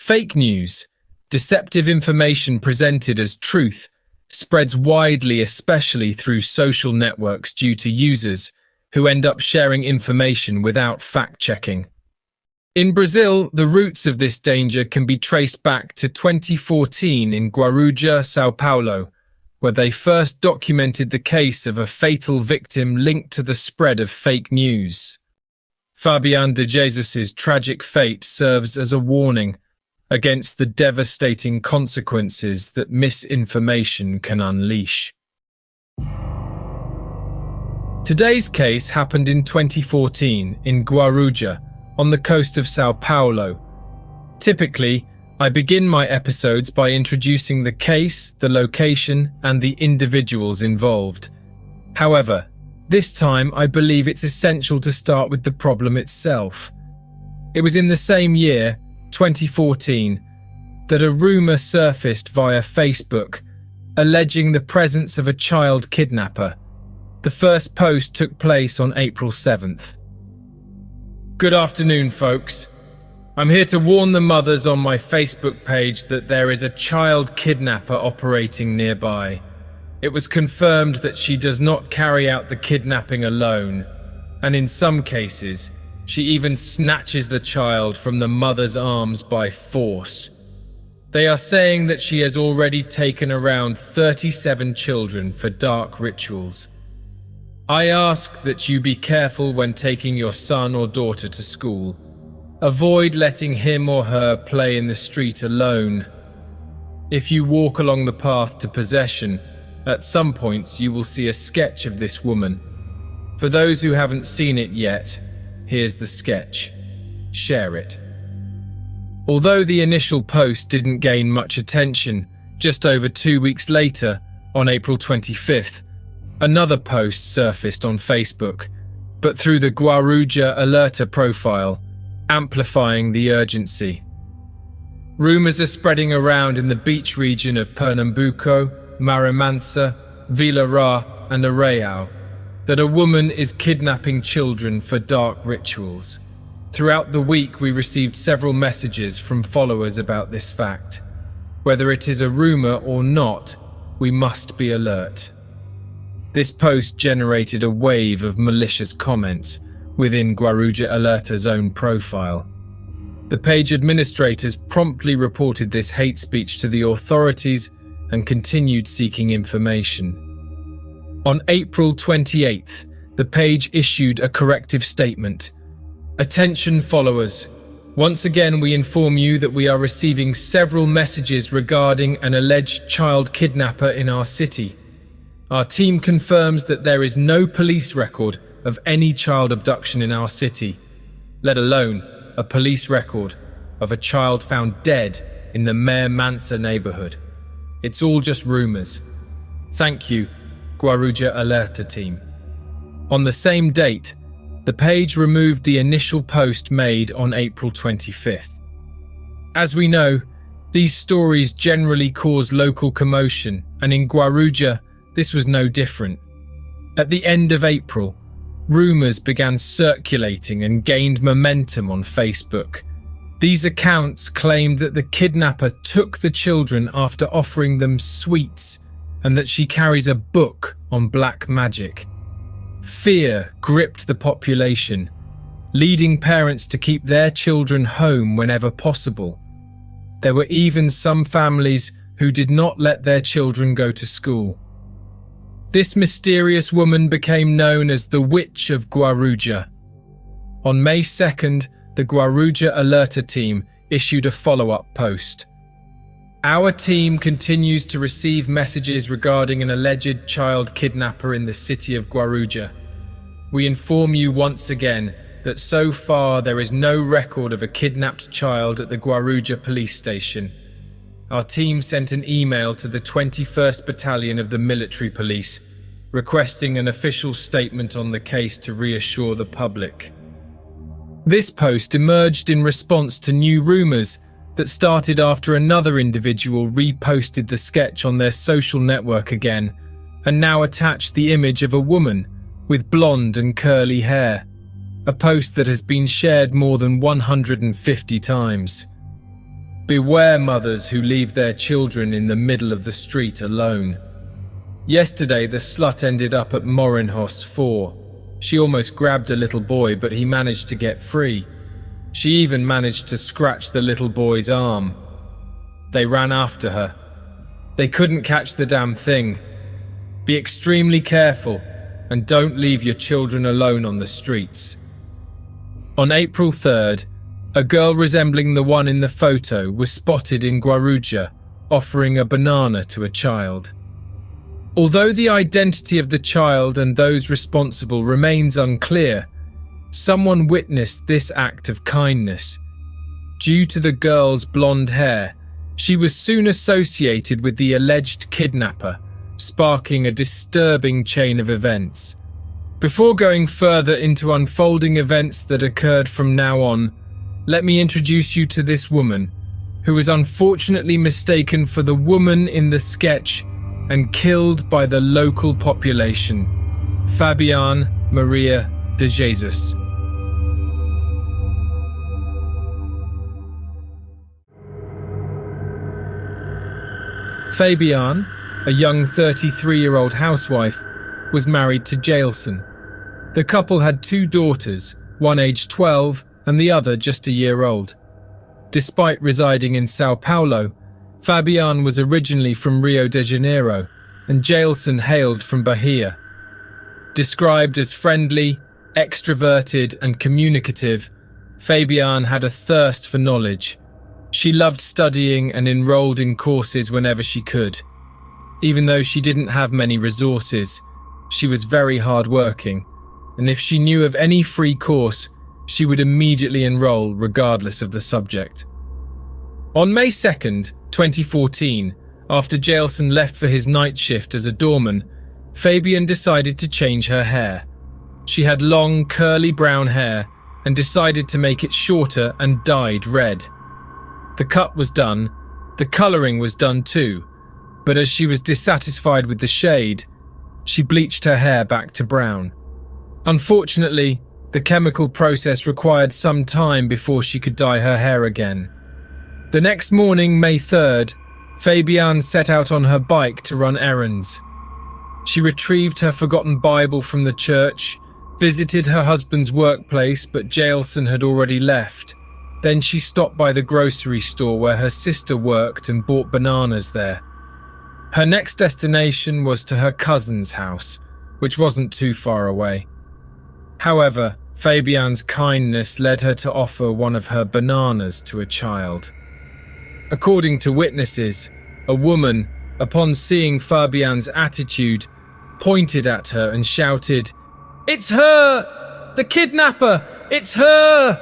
Fake news, deceptive information presented as truth, spreads widely, especially through social networks due to users who end up sharing information without fact-checking. In Brazil, the roots of this danger can be traced back to 2014 in Guaruja, São Paulo, where they first documented the case of a fatal victim linked to the spread of fake news. Fabiane de Jesus' tragic fate serves as a warning against the devastating consequences that misinformation can unleash. Today's case happened in 2014 in Guaruja, on the coast of São Paulo. Typically, I begin my episodes by introducing the case, the location, and the individuals involved. However, this time I believe it's essential to start with the problem itself. It was in the same year, 2014, that a rumor surfaced via Facebook, alleging the presence of a child kidnapper. The first post took place on April 7th. Good afternoon, folks. I'm here to warn the mothers on my Facebook page that there is a child kidnapper operating nearby. It was confirmed that she does not carry out the kidnapping alone, and in some cases, she even snatches the child from the mother's arms by force. They are saying that she has already taken around 37 children for dark rituals. I ask that you be careful when taking your son or daughter to school. Avoid letting him or her play in the street alone. If you walk along the path to possession, at some points you will see a sketch of this woman. For those who haven't seen it yet, here's the sketch. Share it. Although the initial post didn't gain much attention, just over 2 weeks later, on April 25th, another post surfaced on Facebook, but through the Guaruja alerter profile, amplifying the urgency. Rumors are spreading around in the beach region of Pernambuco, Marimansa, Vila Rá, and Arraial that a woman is kidnapping children for dark rituals. Throughout the week, we received several messages from followers about this fact. Whether it is a rumor or not, we must be alert. This post generated a wave of malicious comments within Guaruja Alerta's own profile. The page administrators promptly reported this hate speech to the authorities and continued seeking information. On April 28th, the page issued a corrective statement. Attention followers, once again we inform you that we are receiving several messages regarding an alleged child kidnapper in our city. Our team confirms that there is no police record of any child abduction in our city, let alone a police record of a child found dead in the Mayor Mansa neighborhood. It's all just rumors. Thank you, Guaruja Alerta team. On the same date, the page removed the initial post made on April 25th. As we know, these stories generally cause local commotion, and in Guaruja, this was no different. At the end of April, rumors began circulating and gained momentum on Facebook. These accounts claimed that the kidnapper took the children after offering them sweets and that she carries a book on black magic. Fear gripped the population, leading parents to keep their children home whenever possible. There were even some families who did not let their children go to school. This mysterious woman became known as the Witch of Guaruja. On May 2nd, the Guaruja Alerta team issued a follow-up post. Our team continues to receive messages regarding an alleged child kidnapper in the city of Guaruja. We inform you once again that so far there is no record of a kidnapped child at the Guaruja police station. Our team sent an email to the 21st Battalion of the Military Police, requesting an official statement on the case to reassure the public. This post emerged in response to new rumors that started after another individual reposted the sketch on their social network again and now attached the image of a woman with blonde and curly hair, a post that has been shared more than 150 times. Beware mothers who leave their children in the middle of the street alone. Yesterday, the slut ended up at Morinhos 4. She almost grabbed a little boy, but he managed to get free. She even managed to scratch the little boy's arm. They ran after her. They couldn't catch the damn thing. Be extremely careful and don't leave your children alone on the streets. On April 3rd, a girl resembling the one in the photo was spotted in Guaruja, offering a banana to a child. Although the identity of the child and those responsible remains unclear, someone witnessed this act of kindness. Due to the girl's blonde hair, she was soon associated with the alleged kidnapper, sparking a disturbing chain of events. Before going further into unfolding events that occurred from now on, let me introduce you to this woman, who was unfortunately mistaken for the woman in the sketch and killed by the local population, Fabiane de Jesus. Fabiane, a young 33-year-old housewife, was married to Jailson. The couple had 2 daughters, one aged 12 and the other just a year old. Despite residing in São Paulo, Fabiane was originally from Rio de Janeiro and Jailson hailed from Bahia. Described as friendly, extroverted and communicative, Fabiane had a thirst for knowledge. She loved studying and enrolled in courses whenever she could. Even though she didn't have many resources, she was very hardworking, and if she knew of any free course, she would immediately enroll regardless of the subject. On May 2nd, 2014, after Jailson left for his night shift as a doorman, Fabiane decided to change her hair. She had long, curly brown hair and decided to make it shorter and dyed red. The cut was done, the colouring was done too, but as she was dissatisfied with the shade, she bleached her hair back to brown. Unfortunately, the chemical process required some time before she could dye her hair again. The next morning, May 3rd, Fabiane set out on her bike to run errands. She retrieved her forgotten Bible from the church, visited her husband's workplace, but Jailson had already left. Then she stopped by the grocery store where her sister worked and bought bananas there. Her next destination was to her cousin's house, which wasn't too far away. However, Fabiane's kindness led her to offer one of her bananas to a child. According to witnesses, a woman, upon seeing Fabiane's attitude, pointed at her and shouted, "It's her! The kidnapper! It's her!"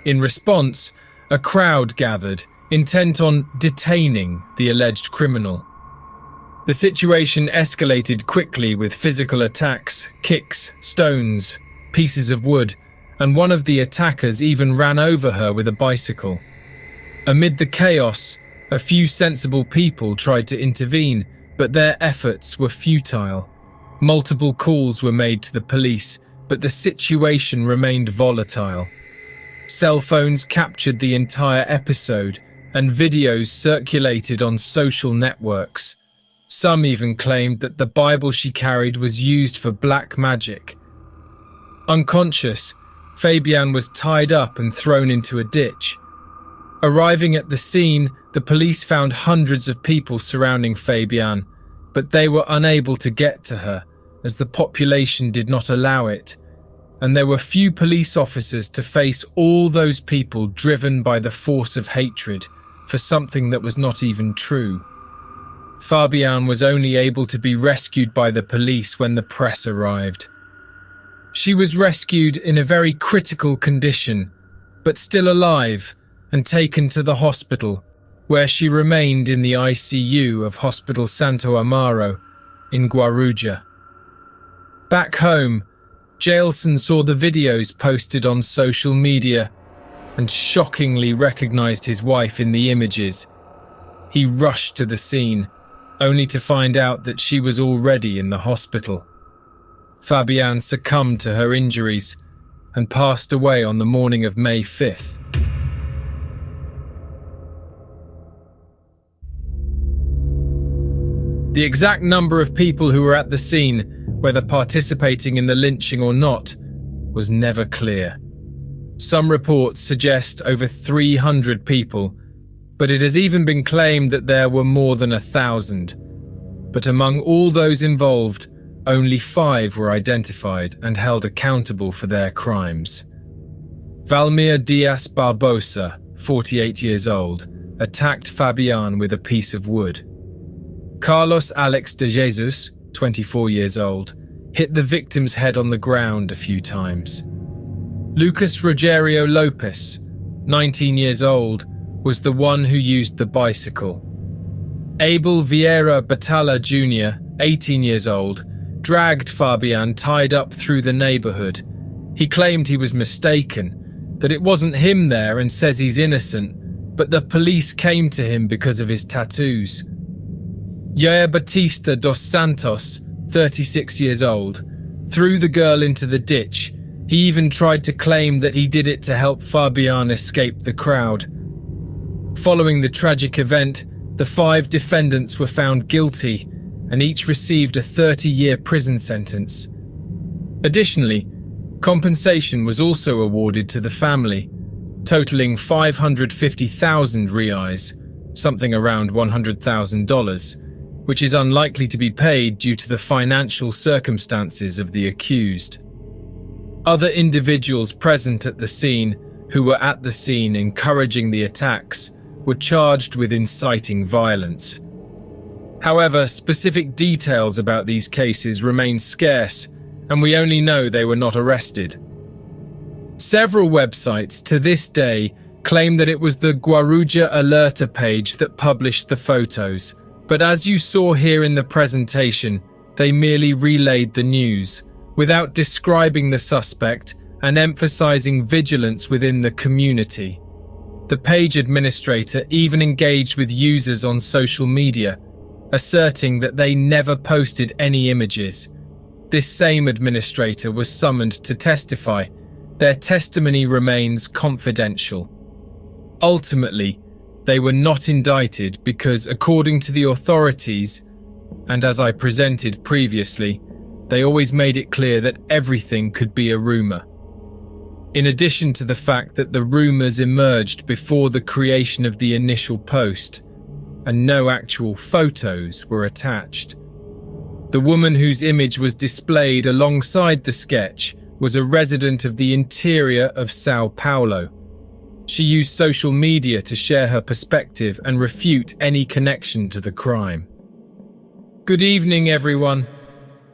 In response, a crowd gathered, intent on detaining the alleged criminal. The situation escalated quickly with physical attacks, kicks, stones, pieces of wood, and one of the attackers even ran over her with a bicycle. Amid the chaos, a few sensible people tried to intervene, but their efforts were futile. Multiple calls were made to the police, but the situation remained volatile. Cell phones captured the entire episode, and videos circulated on social networks. Some even claimed that the Bible she carried was used for black magic. Unconscious, Fabiane was tied up and thrown into a ditch. Arriving at the scene, the police found hundreds of people surrounding Fabiane, but they were unable to get to her, as the population did not allow it, and there were few police officers to face all those people driven by the force of hatred for something that was not even true. Fabiane was only able to be rescued by the police when the press arrived. She was rescued in a very critical condition, but still alive, and taken to the hospital, where she remained in the ICU of Hospital Santo Amaro in Guaruja. Back home, Jailson saw the videos posted on social media and shockingly recognized his wife in the images. He rushed to the scene, only to find out that she was already in the hospital. Fabiane succumbed to her injuries and passed away on the morning of May 5th. The exact number of people who were at the scene, whether participating in the lynching or not, was never clear. Some reports suggest over 300 people, but it has even been claimed that there were more than 1,000. But among all those involved, only 5 were identified and held accountable for their crimes. Valmir Dias Barbosa, 48 years old, attacked Fabiane with a piece of wood. Carlos Alex de Jesus, 24 years old, hit the victim's head on the ground a few times. Lucas Rogerio Lopez, 19 years old, was the one who used the bicycle. Abel Vieira Batalla Jr., 18 years old, dragged Fabiane tied up through the neighborhood. He claimed he was mistaken, that it wasn't him there, and says he's innocent, but the police came to him because of his tattoos. Jair Batista dos Santos, 36 years old, threw the girl into the ditch. He even tried to claim that he did it to help Fabiane escape the crowd. Following the tragic event, the 5 defendants were found guilty and each received a 30-year prison sentence. Additionally, compensation was also awarded to the family, totaling 550,000 reais, something around $100,000, which is unlikely to be paid due to the financial circumstances of the accused. Other individuals present at the scene, who were at the scene encouraging the attacks, were charged with inciting violence. However, specific details about these cases remain scarce, and we only know they were not arrested. Several websites to this day claim that it was the Guaruja Alerta page that published the photos, but as you saw here in the presentation, they merely relayed the news, without describing the suspect and emphasizing vigilance within the community. The page administrator even engaged with users on social media, asserting that they never posted any images. This same administrator was summoned to testify. Their testimony remains confidential. Ultimately, they were not indicted because, according to the authorities, and as I presented previously, they always made it clear that everything could be a rumor. In addition to the fact that the rumors emerged before the creation of the initial post, and no actual photos were attached. The woman whose image was displayed alongside the sketch was a resident of the interior of São Paulo. She used social media to share her perspective and refute any connection to the crime. Good evening, everyone.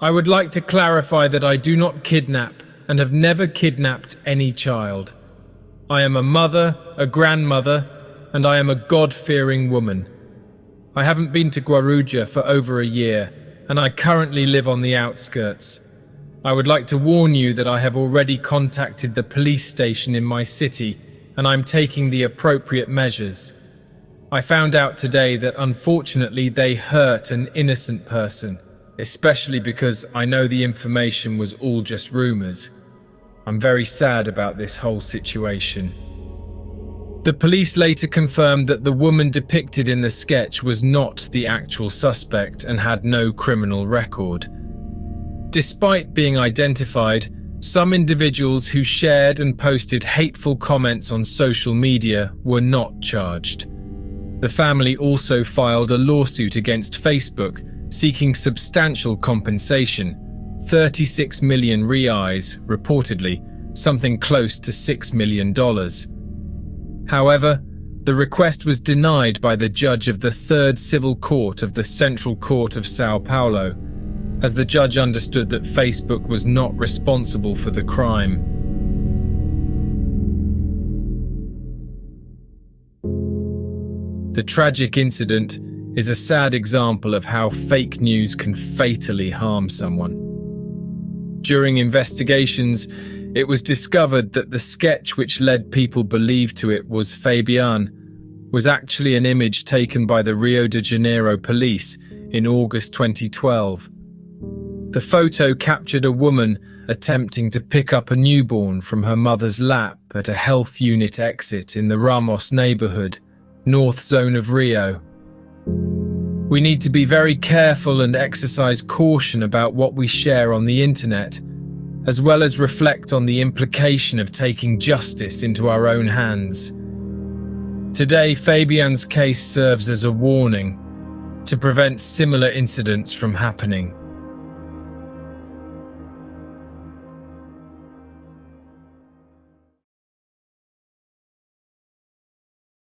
I would like to clarify that I do not kidnap and have never kidnapped any child. I am a mother, a grandmother, and I am a God-fearing woman. I haven't been to Guaruja for over a year, and I currently live on the outskirts. I would like to warn you that I have already contacted the police station in my city, and I'm taking the appropriate measures. I found out today that unfortunately they hurt an innocent person, especially because I know the information was all just rumors. I'm very sad about this whole situation. The police later confirmed that the woman depicted in the sketch was not the actual suspect and had no criminal record. Despite being identified, some individuals who shared and posted hateful comments on social media were not charged. The family also filed a lawsuit against Facebook seeking substantial compensation, 36 million reais, reportedly, something close to $6 million. However, the request was denied by the judge of the 3rd Civil Court of the Central Court of São Paulo, as the judge understood that Facebook was not responsible for the crime. The tragic incident is a sad example of how fake news can fatally harm someone. During investigations, it was discovered that the sketch which led people believe to it was Fabiane was actually an image taken by the Rio de Janeiro police in August 2012. The photo captured a woman attempting to pick up a newborn from her mother's lap at a health unit exit in the Ramos neighborhood, north zone of Rio. We need to be very careful and exercise caution about what we share on the internet, as well as reflect on the implication of taking justice into our own hands. Today, Fabiane's case serves as a warning to prevent similar incidents from happening.